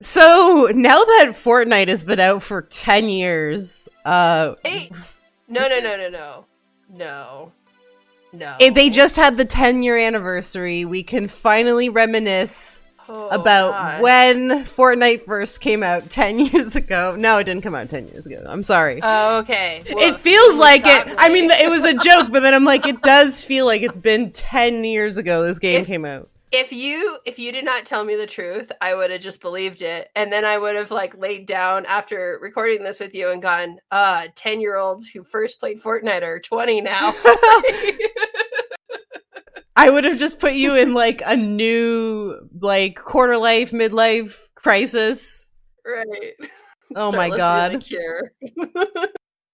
So now that Fortnite has been out for 10 years, Hey, no. they just had the 10-year anniversary. We can finally reminisce about when Fortnite first came out 10 years ago. No, it didn't come out 10 years ago. I'm sorry. Oh, okay. It feels like it. I mean, it was a joke, but then I'm like, it does feel like it's been 10 years ago this game came out. If you did not tell me the truth, I would have just believed it. And then I would have laid down after recording this with you and gone, 10-year-olds who first played Fortnite are 20 now. I would have just put you in a new quarter life, midlife crisis. Right. Oh my god. The Cure.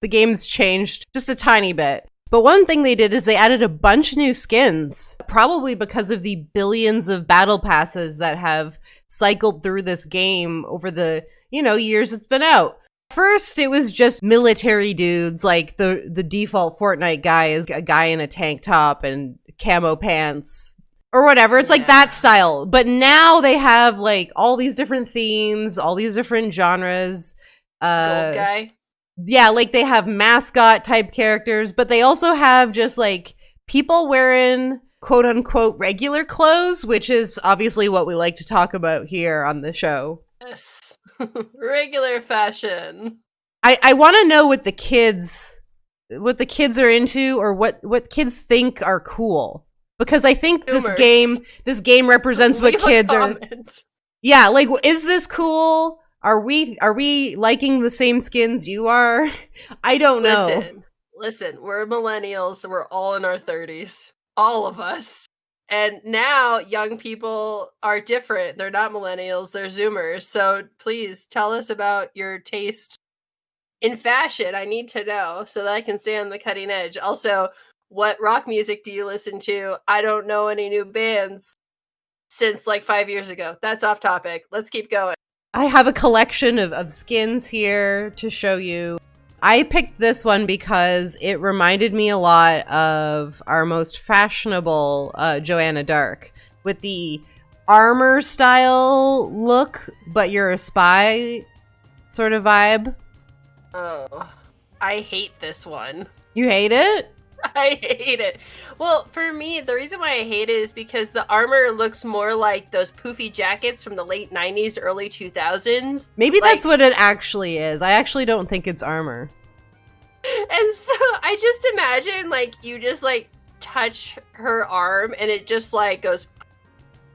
The game's changed just a tiny bit. But one thing they did is they added a bunch of new skins, probably because of the billions of battle passes that have cycled through this game over the, years it's been out. First, it was just military dudes, the default Fortnite guy is a guy in a tank top and camo pants or whatever. It's that style. But now they have all these different themes, all these different genres. Gold guy. Yeah, they have mascot type characters, but they also have just people wearing quote unquote regular clothes, which is obviously what we like to talk about here on the show. Yes. Regular fashion. I want to know what the kids are into, or what kids think are cool, because I think this game represents what kids are. Yeah, is this cool? Are we liking the same skins you are? I don't know. Listen, we're millennials, so we're all in our 30s. All of us. And now young people are different. They're not millennials, they're Zoomers. So please tell us about your taste in fashion. I need to know so that I can stay on the cutting edge. Also, what rock music do you listen to? I don't know any new bands since 5 years ago. That's off topic. Let's keep going. I have a collection of skins here to show you. I picked this one because it reminded me a lot of our most fashionable Joanna Dark, with the armor style look, but you're a spy sort of vibe. Oh, I hate this one. You hate it? I hate it. Well, for me, the reason why I hate it is because the armor looks more like those poofy jackets from the late 90s, early 2000s. Maybe that's what it actually is. I actually don't think it's armor. And so I just imagine, you just, touch her arm and it just, goes...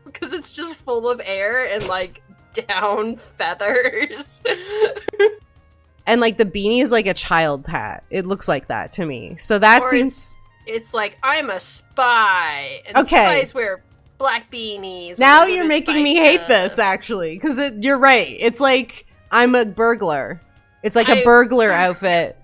Because it's just full of air and, down feathers. And the beanie is like a child's hat. It looks like that to me. So that seems... It's I'm a spy. And spies wear black beanies. Now you're making me hate this, actually. Because you're right. It's I'm a burglar. It's a burglar outfit.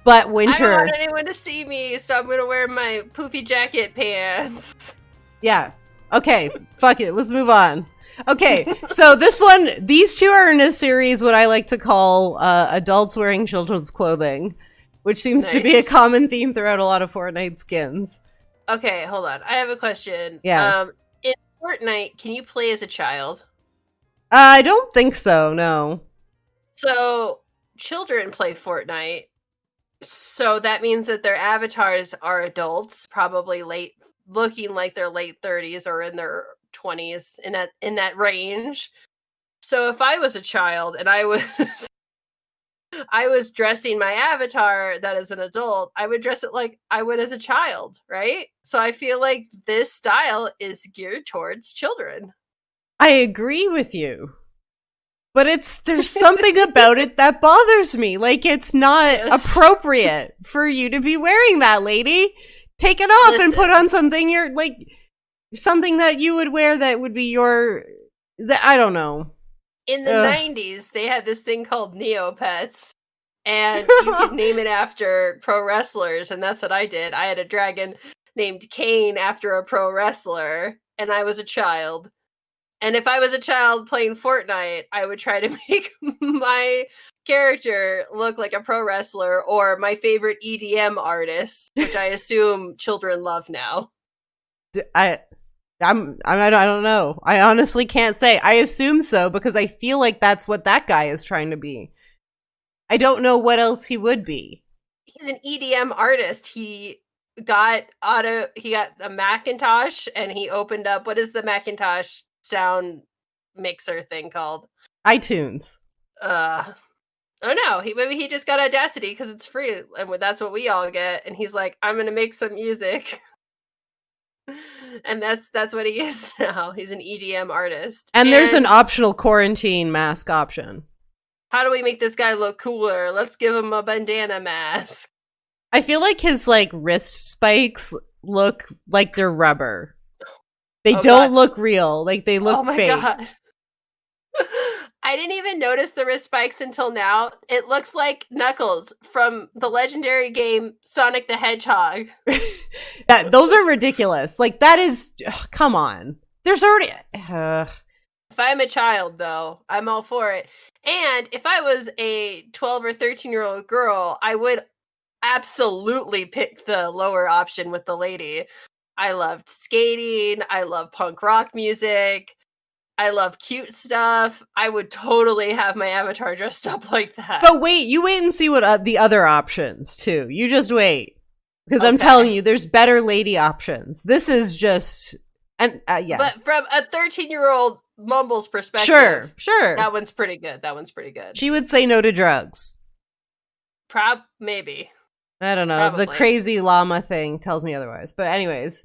But winter. I don't want anyone to see me, so I'm going to wear my poofy jacket pants. Yeah. Okay. Fuck it. Let's move on. Okay, so these two are in a series what I like to call adults wearing children's clothing, which seems to be a common theme throughout a lot of Fortnite skins. Okay, hold on. I have a question. Yeah. In Fortnite, can you play as a child? I don't think so, no. So, children play Fortnite, so that means that their avatars are adults, probably looking like they're late 30s or in their 20s, in that range. So if I was a child and I was dressing my avatar that is an adult, I would dress it like I would as a child, right? So I feel like this style is geared towards children. I agree with you. But there's something about it that bothers me. It's not appropriate for you to be wearing that, lady. Take it off and put on something something that you would wear that would be I don't know. In the 90s, they had this thing called Neopets, and you could name it after pro wrestlers, and that's what I did. I had a dragon named Kane after a pro wrestler, and I was a child. And if I was a child playing Fortnite, I would try to make my character look like a pro wrestler or my favorite EDM artist, which I assume children love now. I don't know. I honestly can't say. I assume so because I feel like that's what that guy is trying to be. I don't know what else he would be. He's an EDM artist. He got a Macintosh and he opened up, what is the Macintosh sound mixer thing called? iTunes. Oh no, maybe he just got Audacity because it's free and that's what we all get. And he's like, I'm gonna make some music. And that's what he is now. He's an EDM artist. And there's an optional quarantine mask option. How do we make this guy look cooler? Let's give him a bandana mask. I feel like his wrist spikes look like they're rubber. They don't look real. Like they look fake. God. I didn't even notice the wrist spikes until now. It looks like Knuckles from the legendary game Sonic the Hedgehog. Those are ridiculous. Like that is, come on. There's already. If I'm a child, though, I'm all for it. And if I was a 12 or 13-year-old girl, I would absolutely pick the lower option with the lady. I loved skating. I love punk rock music. I love cute stuff. I would totally have my avatar dressed up like that. But wait, you wait and see what the other options, too. You just wait. Because I'm telling you, there's better lady options. This is just... yeah. But from a 13-year-old Mumbles perspective, sure. That one's pretty good. She would say no to drugs. Maybe. I don't know. Probably. The crazy llama thing tells me otherwise. But anyways,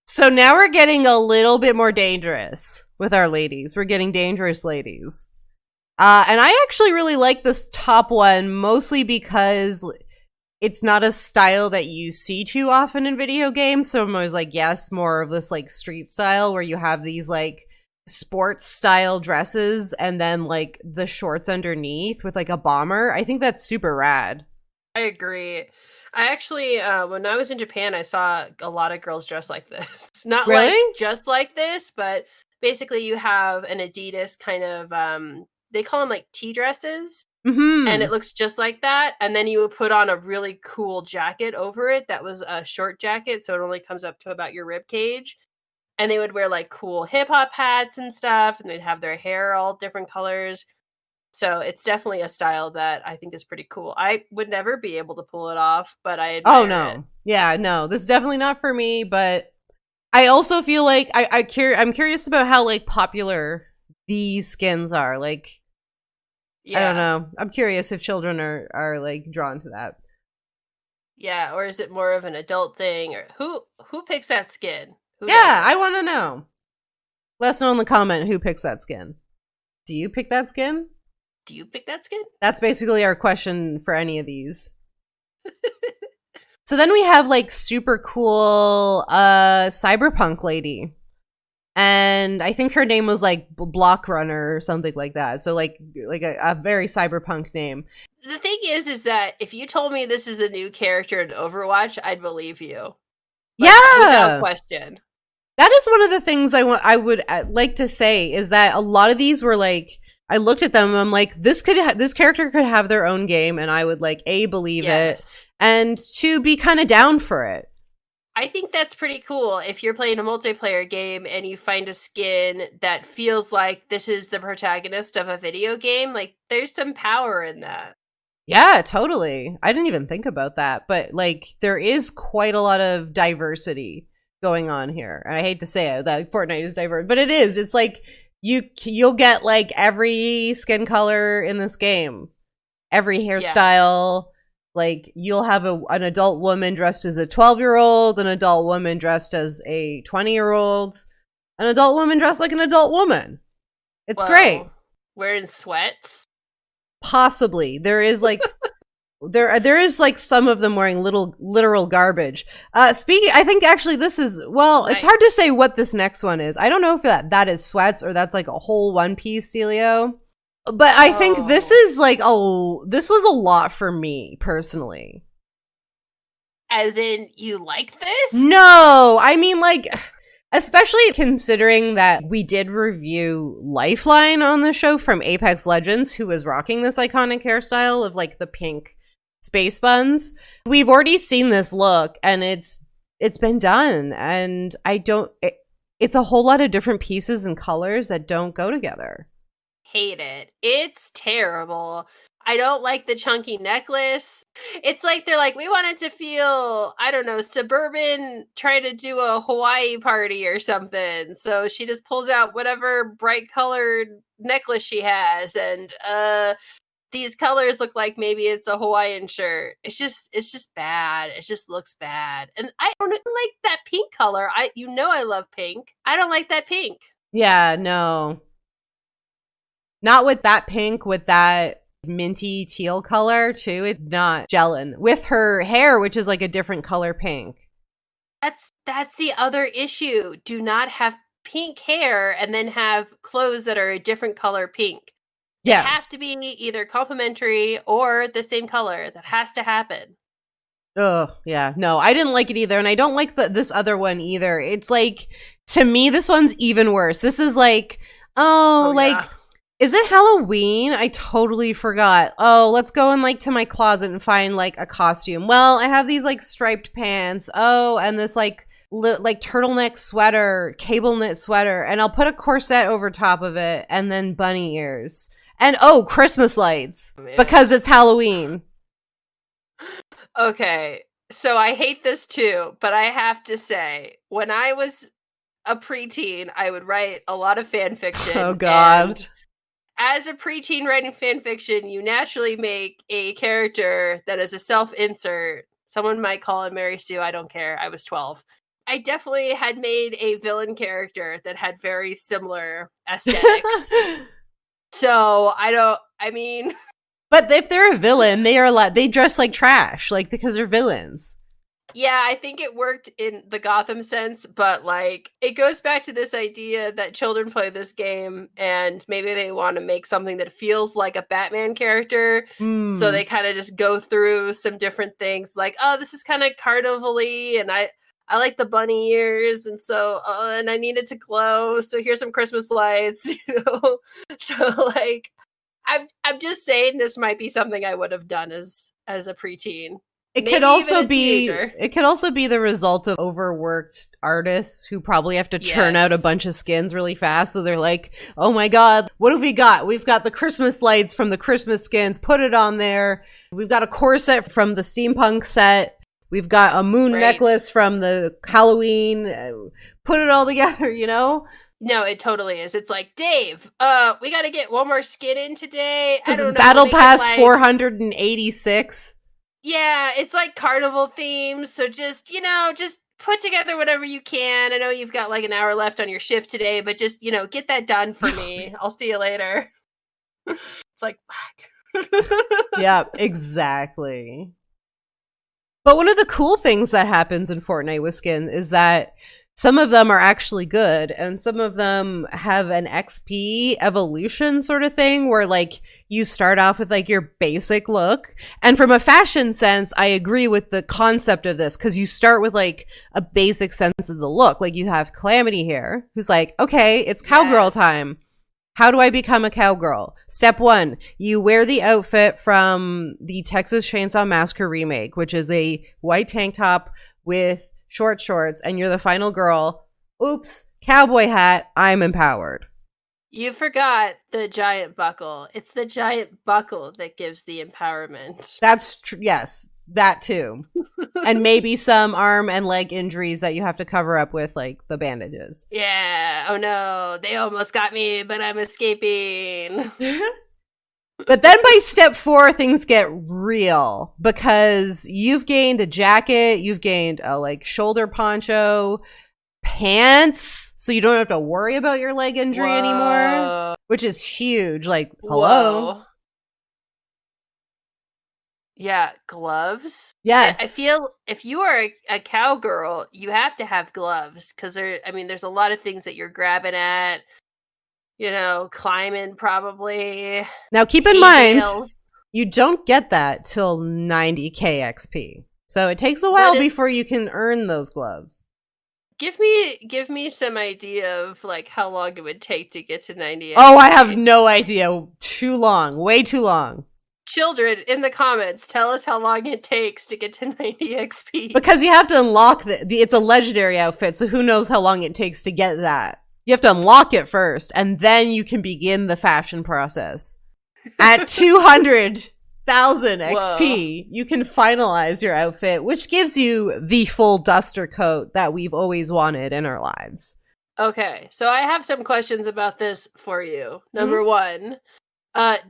so now we're getting a little bit more dangerous with our ladies. We're getting dangerous ladies. And I actually really like this top one, mostly because it's not a style that you see too often in video games. So I'm always like, yes, more of this street style where you have these sports style dresses and then the shorts underneath with a bomber. I think that's super rad. I agree. I actually, when I was in Japan, I saw a lot of girls dressed like this. Not really? Just like this, but basically you have an Adidas kind of, they call them tea dresses. Mm-hmm. And it looks just like that. And then you would put on a really cool jacket over it that was a short jacket, so it only comes up to about your rib cage. And they would wear cool hip hop hats and stuff, and they'd have their hair all different colors. So it's definitely a style that I think is pretty cool. I would never be able to pull it off, but I admire it. Yeah, no, this is definitely not for me. But I also feel like I'm curious about how popular these skins are. Yeah. I don't know. I'm curious if children are drawn to that. Yeah, or is it more of an adult thing? Or who picks that skin? I want to know. Let us know in the comment who picks that skin. Do you pick that skin? That's basically our question for any of these. So then we have super cool Cyberpunk Lady. And I think her name was Block Runner or something like that. So a very cyberpunk name. The thing is that if you told me this is a new character in Overwatch, I'd believe you. Without question. That is one of the things I would like to say is that a lot of these were I looked at them and I'm like, this character could have their own game, and I would A, believe it, and to be kind of down for it. I think that's pretty cool if you're playing a multiplayer game and you find a skin that feels like this is the protagonist of a video game. There's some power in that. Yeah, totally. I didn't even think about that, but there is quite a lot of diversity going on here. And I hate to say it, that Fortnite is diverse, but it is. It's you'll get every skin color in this game, every hairstyle. You'll have an adult woman dressed as a 12-year-old, an adult woman dressed as a 20-year-old, an adult woman dressed like an adult woman. It's great. Wearing sweats? Possibly. There is there is some of them wearing literal garbage. Speaking, I think actually this is, it's hard to say what this next one is. I don't know if that is sweats or that's a whole one piece, Celio. But I think this is this was a lot for me personally. As in, you like this? No, I mean especially considering that we did review Lifeline on the show from Apex Legends, who was rocking this iconic hairstyle of the pink space buns. We've already seen this look, and it's been done, and I don't. It's a whole lot of different pieces and colors that don't go together. Hate it. It's terrible. I don't like the chunky necklace. It's like they're like, we want it to feel, I don't know, suburban, trying to do a Hawaii party or something. So she just pulls out whatever bright colored necklace she has, and these colors look like maybe it's a Hawaiian shirt. It's just bad. It just looks bad. And I don't like that pink color. I love pink. I don't like that pink. Yeah, no. Not with that pink, with that minty teal color too. It's not gelling. With her hair, which is like a different color pink. That's the other issue. Do not have pink hair and then have clothes that are a different color pink. Yeah. They have to be either complementary or the same color. That has to happen. Oh, yeah. No, I didn't like it either. And I don't like this other one either. It's like, to me, this one's even worse. This is like, yeah. Is it Halloween? I totally forgot. Oh, let's go in like to my closet and find like a costume. Well, I have these like striped pants. Oh, and this like turtleneck sweater, cable knit sweater, and I'll put a corset over top of it and then bunny ears. And Christmas lights because it's Halloween. Okay. So I hate this too, but I have to say, when I was a preteen, I would write a lot of fan fiction. Oh God. As a preteen writing fan fiction, you naturally make a character that is a self-insert. Someone might call him Mary Sue. I don't care. I was 12. I definitely had made a villain character that had very similar aesthetics. So but if they're a villain, they dress like trash, like because they're villains. Yeah, I think it worked in the Gotham sense, but like it goes back to this idea that children play this game and maybe they want to make something that feels like a Batman character. So they kind of just go through some different things like, oh, this is kind of carnival-y and I like the bunny ears and so and I need it to glow. So here's some Christmas lights, So like I'm just saying this might be something I would have done as a preteen. It could also be the result of overworked artists who probably have to churn out a bunch of skins really fast. So they're like, oh my God, what have we got? We've got the Christmas lights from the Christmas skins. Put it on there. We've got a corset from the steampunk set. We've got a moon necklace from the Halloween. Put it all together, No, it totally is. It's like, Dave, we got to get one more skin in today. I don't know. Battle Pass 486. Yeah, it's like carnival themes. So just put together whatever you can. I know you've got like an hour left on your shift today, but just, get that done for me. I'll see you later. It's like, yeah, exactly. But one of the cool things that happens in Fortnite with skin is that some of them are actually good and some of them have an XP evolution sort of thing where like you start off with like your basic look. And from a fashion sense, I agree with the concept of this because you start with like a basic sense of the look. Like you have Calamity here who's like, okay, it's cowgirl time. How do I become a cowgirl? Step 1, you wear the outfit from the Texas Chainsaw Massacre remake, which is a white tank top with short shorts, and you're the final girl. Oops, cowboy hat, I'm empowered. You forgot the giant buckle. It's the giant buckle that gives the empowerment. That's true. Yes, that too. And maybe some arm and leg injuries that you have to cover up with, like the bandages. Yeah. Oh no, they almost got me, but I'm escaping. But then by step 4, things get real because you've gained a jacket, you've gained a like shoulder poncho, pants, so you don't have to worry about your leg injury anymore, which is huge. Like, hello. Whoa. Yeah, gloves. Yes. I feel if you are a cowgirl, you have to have gloves because there's a lot of things that you're grabbing at. Climbing probably. Now keep in mind, you don't get that till 90k XP. So it takes a while before you can earn those gloves. Give me some idea of like how long it would take to get to 90 XP. Oh, I have no idea. Too long. Way too long. Children, in the comments, tell us how long it takes to get to 90 XP. Because you have to unlock it's a legendary outfit, so who knows how long it takes to get that. You have to unlock it first, and then you can begin the fashion process. At 200,000 XP, you can finalize your outfit, which gives you the full duster coat that we've always wanted in our lives. Okay, so I have some questions about this for you. Number one,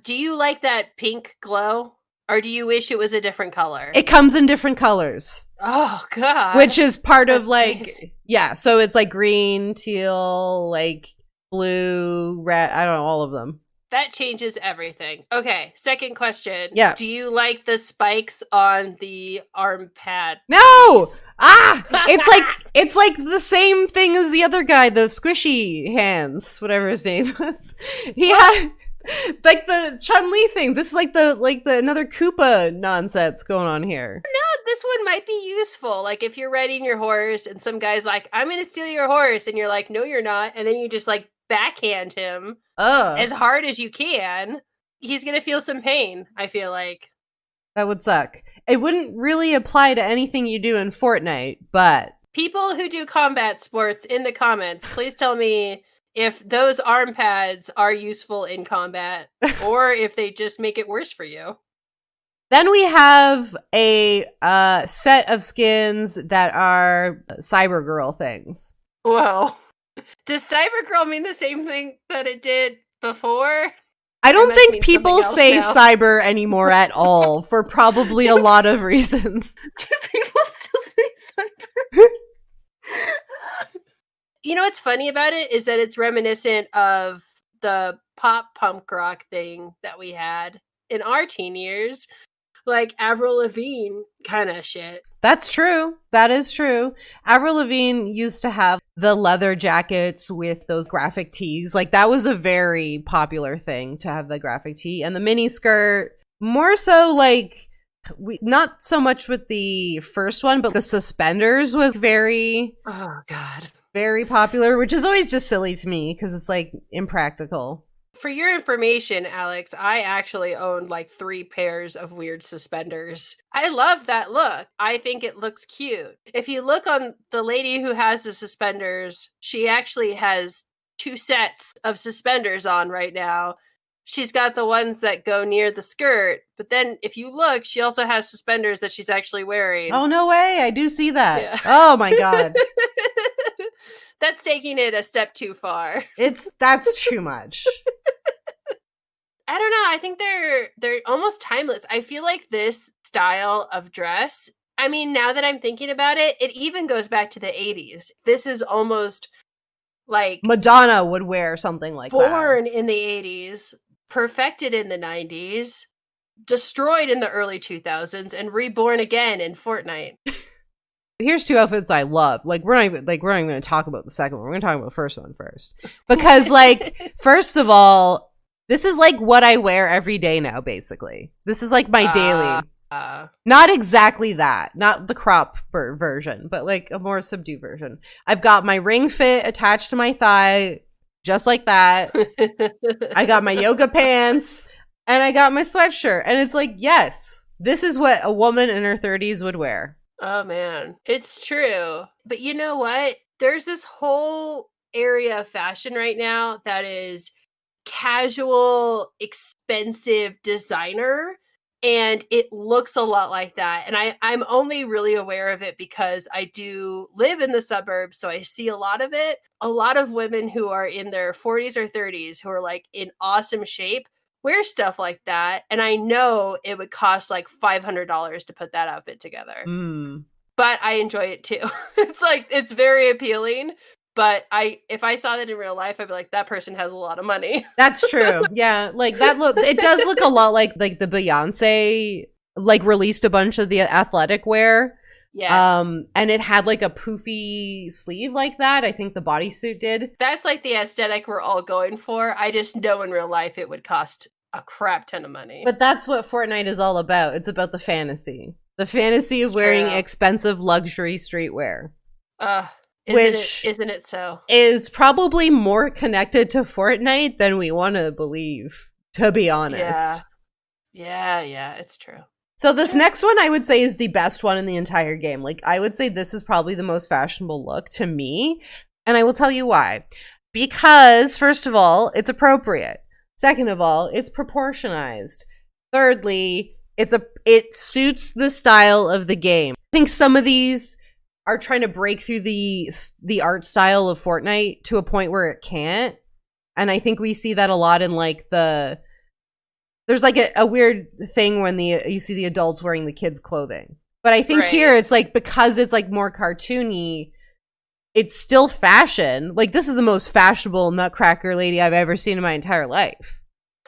do you like that pink glow? Or do you wish it was a different color? It comes in different colors. Oh, God. Which is part of, crazy. Yeah, so it's like green, teal, like blue, red, I don't know, all of them. That changes everything. Okay, second question. Yeah. Do you like the spikes on the arm pad? No! It's like the same thing as the other guy, the squishy hands, whatever his name was. He had like the Chun-Li thing. This is like the another Koopa nonsense going on here. No, this one might be useful. Like if you're riding your horse and some guy's like, I'm gonna steal your horse, and you're like, no, you're not, and then you just like backhand him as hard as you can, he's gonna feel some pain, I feel like. That would suck. It wouldn't really apply to anything you do in Fortnite, but people who do combat sports in the comments, please tell me if those arm pads are useful in combat or if they just make it worse for you. Then we have a set of skins that are cybergirl things. Whoa. Does cybergirl mean the same thing that it did before? I don't think people say cyber anymore at all for probably a lot of reasons. Do people still say cyber? You know what's funny about it is that it's reminiscent of the pop punk rock thing that we had in our teen years, like Avril Lavigne kind of shit. That's true. That is true. Avril Lavigne used to have the leather jackets with those graphic tees. Like that was a very popular thing to have the graphic tee, and the mini skirt. More so like not so much with the first one, but the suspenders was very popular, which is always just silly to me because it's like impractical. For your information, Alex, I actually owned like 3 pairs of weird suspenders. I love that look. I think it looks cute. If you look on the lady who has the suspenders, she actually has 2 sets of suspenders on right now. She's got the ones that go near the skirt, but then if you look, she also has suspenders that she's actually wearing. Oh, no way. I do see that. Yeah. Oh my God. That's taking it a step too far. That's too much. I don't know. I think they're almost timeless. I feel like this style of dress, I mean, now that I'm thinking about it, it even goes back to the 80s. This is almost like Madonna would wear something like that. Born in the 80s, perfected in the 90s, destroyed in the early 2000s, and reborn again in Fortnite. Here's 2 outfits I love. We're not even going to talk about the second one. We're going to talk about the first one first. Because first of all, this is like what I wear every day now, basically. This is like my daily. Not exactly that. Not the crop version, but like a more subdued version. I've got my ring fit attached to my thigh, just like that. I got my yoga pants, and I got my sweatshirt. And it's like, yes, this is what a woman in her 30s would wear. Oh, man. It's true. But you know what? There's this whole area of fashion right now that is casual, expensive designer, and it looks a lot like that. And I'm only really aware of it because I do live in the suburbs, so I see a lot of it. A lot of women who are in their 40s or 30s who are like in awesome shape wear stuff like that, and I know it would cost like $500 to put that outfit together. But I enjoy it too. It's very appealing. But if I saw that in real life, I'd be like, that person has a lot of money. That's true. Yeah, like that look. It does look a lot like the Beyonce released a bunch of the athletic wear. Yes. And it had like a poofy sleeve like that. I think the bodysuit did. That's like the aesthetic we're all going for. I just know in real life it would cost a crap ton of money. But that's what Fortnite is all about. It's about the fantasy. The fantasy of wearing expensive luxury streetwear. Isn't it so? Is probably more connected to Fortnite than we want to believe, to be honest. Yeah, it's true. So this next one I would say is the best one in the entire game. Like, I would say this is probably the most fashionable look to me, and I will tell you why. Because, first of all, it's appropriate. Second of all, it's proportionized. Thirdly, it suits the style of the game. I think some of these are trying to break through the art style of Fortnite to a point where it can't. And I think we see that a lot in like there's like a weird thing when you see the adults wearing the kids' clothing. But I think here it's like, because it's like more cartoony, it's still fashion. Like, this is the most fashionable Nutcracker lady I've ever seen in my entire life.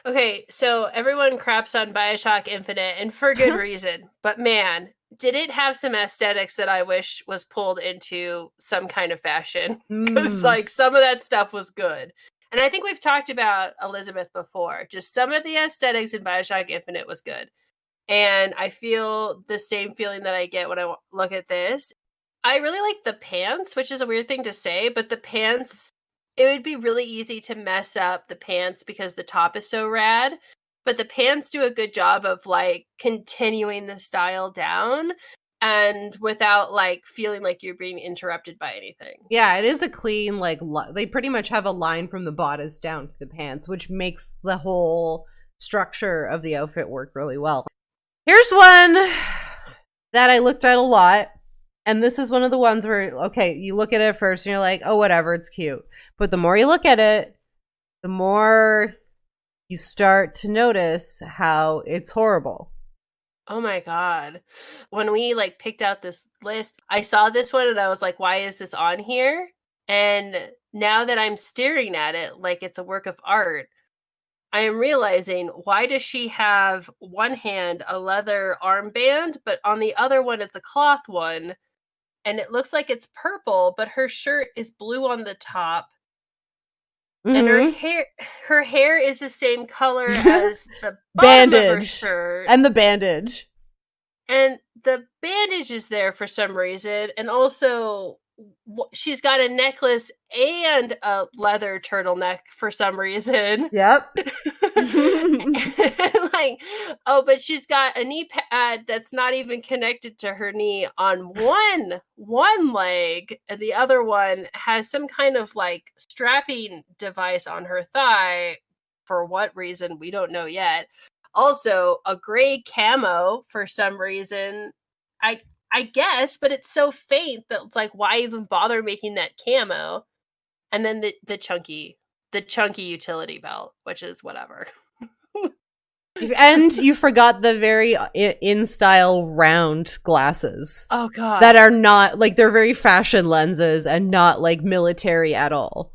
Okay, so everyone craps on BioShock Infinite, and for good reason. But man, did it have some aesthetics that I wish was pulled into some kind of fashion. Because like some of that stuff was good. And I think we've talked about Elizabeth before. Just some of the aesthetics in BioShock Infinite was good. And I feel the same feeling that I get when I look at this. I really like the pants, which is a weird thing to say, but the pants, it would be really easy to mess up the pants because the top is so rad. But the pants do a good job of like continuing the style down and without like feeling like you're being interrupted by anything. Yeah, it is a clean, like, they pretty much have a line from the bodice down to the pants, which makes the whole structure of the outfit work really well. Here's one that I looked at a lot, and this is one of the ones where, okay, you look at it first and you're like, oh, whatever, it's cute. But the more you look at it, the more you start to notice how it's horrible. Oh my god. When we like picked out this list, I saw this one and I was like, why is this on here? And now that I'm staring at it like it's a work of art, I am realizing, why does she have one hand a leather armband, but on the other one it's a cloth one, and it looks like it's purple, but her shirt is blue on the top. And her hair is the same color as the bottom of her shirt. And the bandage. And the bandage is there for some reason. And also, she's got a necklace and a leather turtleneck for some reason. Yep. Like, oh, but she's got a knee pad that's not even connected to her knee on one leg, and the other one has some kind of like strapping device on her thigh. For what reason, we don't know yet. Also, a gray camo for some reason. I guess, but it's so faint that it's like, why even bother making that camo? And then the chunky utility belt, which is whatever. And you forgot the very in-style round glasses. Oh, God. That are not, like, they're very fashion lenses and not, like, military at all.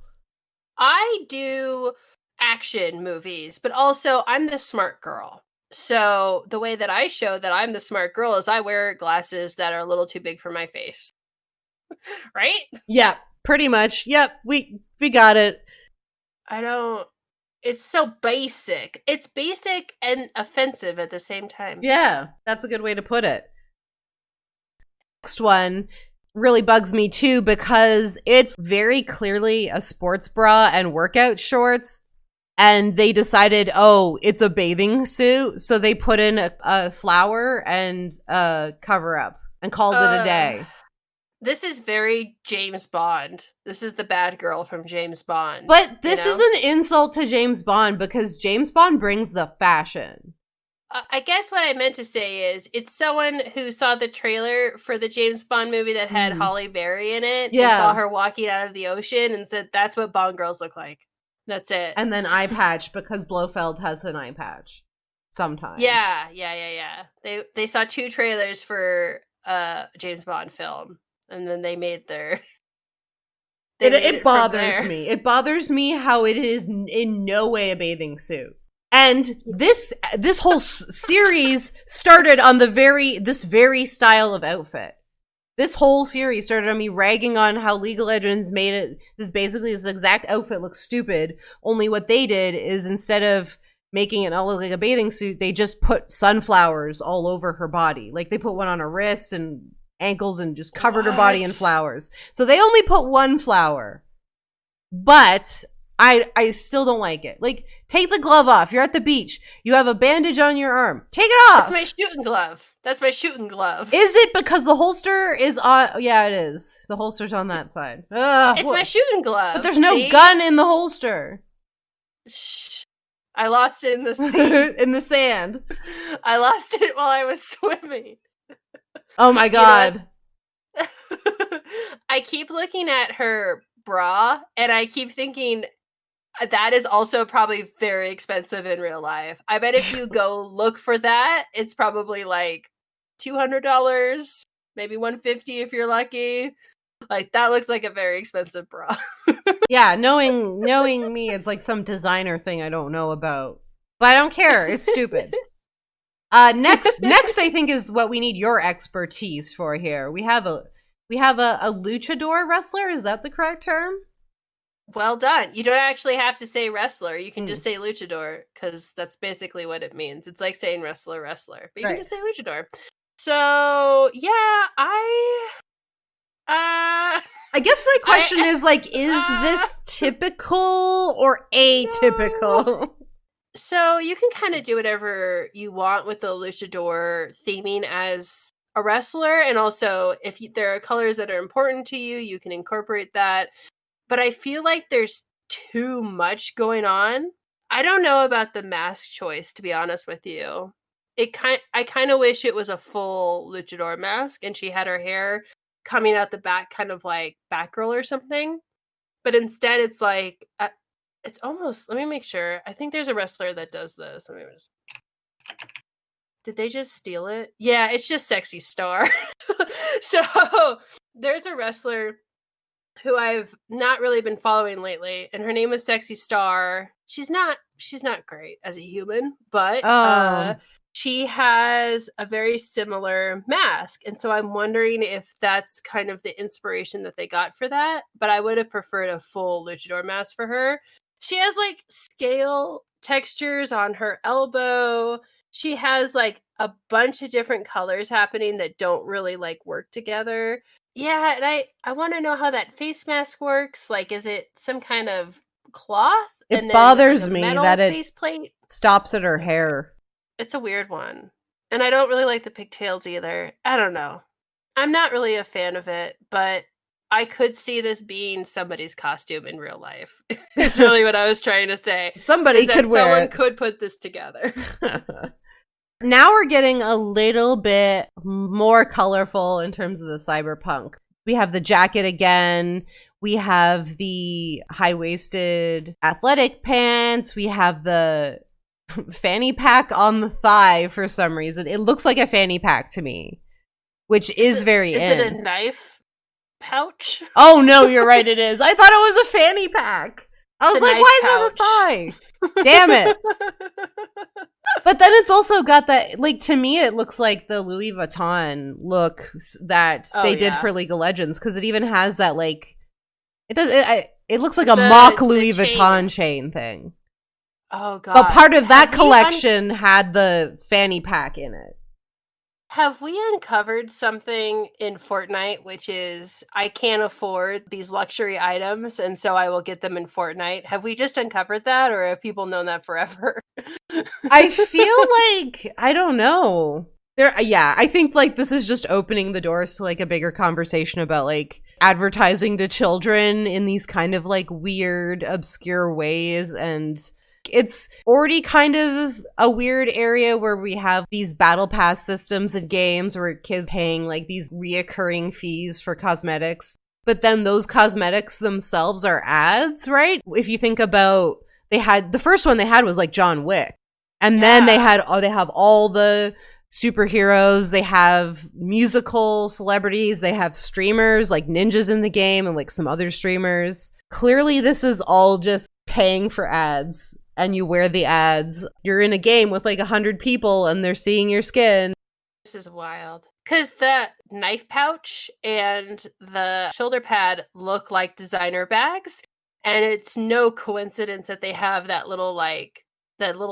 I do action movies, but also I'm the smart girl. So the way that I show that I'm the smart girl is I wear glasses that are a little too big for my face. Right? Yeah, pretty much. Yep, we got it. It's so basic. It's basic and offensive at the same time. Yeah, that's a good way to put it. Next one really bugs me too, because it's very clearly a sports bra and workout shorts, and they decided, oh, it's a bathing suit, so they put in a flower and a cover up and called it a day. This is very James Bond. This is the bad girl from James Bond. But this is an insult to James Bond, because James Bond brings the fashion. I guess what I meant to say is, it's someone who saw the trailer for the James Bond movie that had Halle Berry in it, and saw her walking out of the ocean and said, that's what Bond girls look like. That's it. And then eye patch, because Blofeld has an eye patch. Sometimes. Yeah. They saw 2 trailers for a James Bond film. And then they made their... It bothers me. It bothers me how it is in no way a bathing suit. And this whole series started on this very style of outfit. This whole series started on me ragging on how League of Legends made it. This exact outfit looks stupid. Only what they did is, instead of making it not look like a bathing suit, they just put sunflowers all over her body. Like, they put one on her wrist and ankles and just covered her body in flowers. So they only put one flower. But I still don't like it. Like, Take the glove off. You're at the beach. You have a bandage on your arm. Take it off. That's my shooting glove. That's my shooting glove. Is it because the holster is on? Yeah, it is. The holster's on that side. Ugh, it's my shooting glove. But there's no gun in the holster. Shh. I lost it in the sea. In the sand. I lost it while I was swimming. Oh my god. I keep looking at her bra and I keep thinking that is also probably very expensive in real life. I bet if you go look for that, it's probably like $200, maybe $150 if you're lucky. Like that looks like a very expensive bra. Yeah, knowing me, it's like some designer thing I don't know about. But I don't care. It's stupid. Next I think is what we need your expertise for here. We have a luchador wrestler. Is that the correct term? Well done. You don't actually have to say wrestler. You can just say luchador because that's basically what it means. It's like saying wrestler. But you can just say luchador. So yeah, I guess my question is like, is this typical or atypical? No. So you can kind of do whatever you want with the luchador theming as a wrestler, and also if there are colors that are important to you, you can incorporate that. But I feel like there's too much going on. I don't know about the mask choice, to be honest with you. I kind of wish it was a full luchador mask and she had her hair coming out the back, kind of like Batgirl or something. But instead, it's like it's almost. Let me make sure. I think there's a wrestler that does this. Let me just. Did they just steal it? Yeah, it's just Sexy Star. So there's a wrestler who I've not really been following lately, and her name is Sexy Star. She's not great as a human, but she has a very similar mask. And so I'm wondering if that's kind of the inspiration that they got for that. But I would have preferred a full luchador mask for her. She has like scale textures on her elbow. She has like a bunch of different colors happening that don't really like work together. Yeah, and I want to know how that face mask works. Like, is it some kind of cloth? It bothers me that it stops at her hair. It's a weird one. And I don't really like the pigtails either. I don't know. I'm not really a fan of it, but I could see this being somebody's costume in real life. It's really what I was trying to say. Somebody could wear it. Someone could put this together. Now we're getting a little bit more colorful in terms of the cyberpunk. We have the jacket again. We have the high-waisted athletic pants. We have the fanny pack on the thigh for some reason. It looks like a fanny pack to me, which is very in. Is it a knife pouch? Oh, no, you're right, it is. I thought it was a fanny pack. I was like, why is it on the thigh? Damn it. But then it's also got that, like, to me, it looks like the Louis Vuitton look that they did for League of Legends, because it even has that, like, it looks like a mock Louis Vuitton chain thing. Oh, God. But part of that collection had the fanny pack in it. Have we uncovered something in Fortnite, which is, I can't afford these luxury items, and so I will get them in Fortnite? Have we just uncovered that, or have people known that forever? I feel like, I don't know. I think, like, this is just opening the doors to, like, a bigger conversation about, like, advertising to children in these kind of, like, weird, obscure ways, and it's already kind of a weird area where we have these battle pass systems in games where kids paying like these reoccurring fees for cosmetics. But then those cosmetics themselves are ads, right? If you think about, the first one they had was like John Wick. And then they have all the superheroes, they have musical celebrities, they have streamers like ninjas in the game and like some other streamers. Clearly this is all just paying for ads. And you wear the ads. You're in a game with like 100 people and they're seeing your skin. This is wild. Because the knife pouch and the shoulder pad look like designer bags. And it's no coincidence that they have that little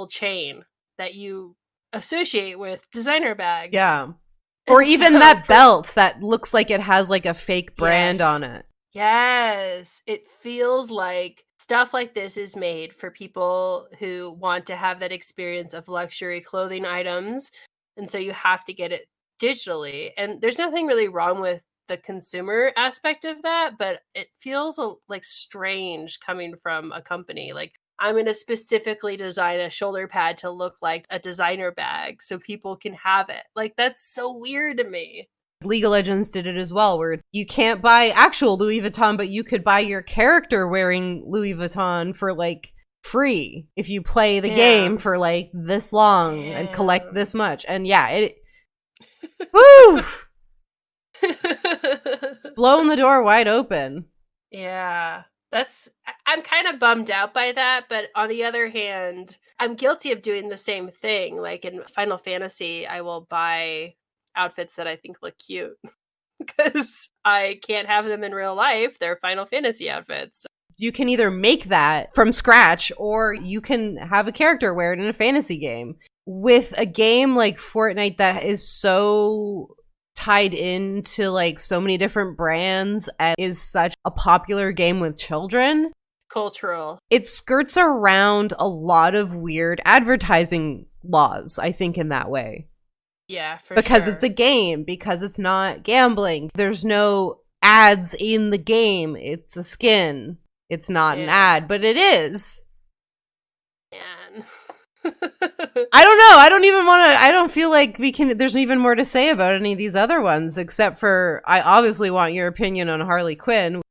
chain that you associate with designer bags. Yeah. Or even that belt that looks like it has like a fake brand on it. Yes. It feels like stuff like this is made for people who want to have that experience of luxury clothing items. And so you have to get it digitally. And there's nothing really wrong with the consumer aspect of that, but it feels like strange coming from a company. Like, I'm going to specifically design a shoulder pad to look like a designer bag so people can have it. Like, that's so weird to me. League of Legends did it as well, where you can't buy actual Louis Vuitton, but you could buy your character wearing Louis Vuitton for like free if you play the game for like this long and collect this much. And yeah, it woo! Blown the door wide open. Yeah. I'm kind of bummed out by that, but on the other hand, I'm guilty of doing the same thing. Like in Final Fantasy, I will buy outfits that I think look cute because I can't have them in real life. They're Final Fantasy outfits. You can either make that from scratch or you can have a character wear it in a fantasy game. With a game like Fortnite that is so tied into like so many different brands and is such a popular game with children, cultural, it skirts around a lot of weird advertising laws, I think, in that way. Yeah, for because sure. It's a game, because it's not gambling. There's no ads in the game. It's a skin. It's not an ad, but it is. Man. I don't know. I don't even want to. I don't feel like there's even more to say about any of these other ones, except for I obviously want your opinion on Harley Quinn.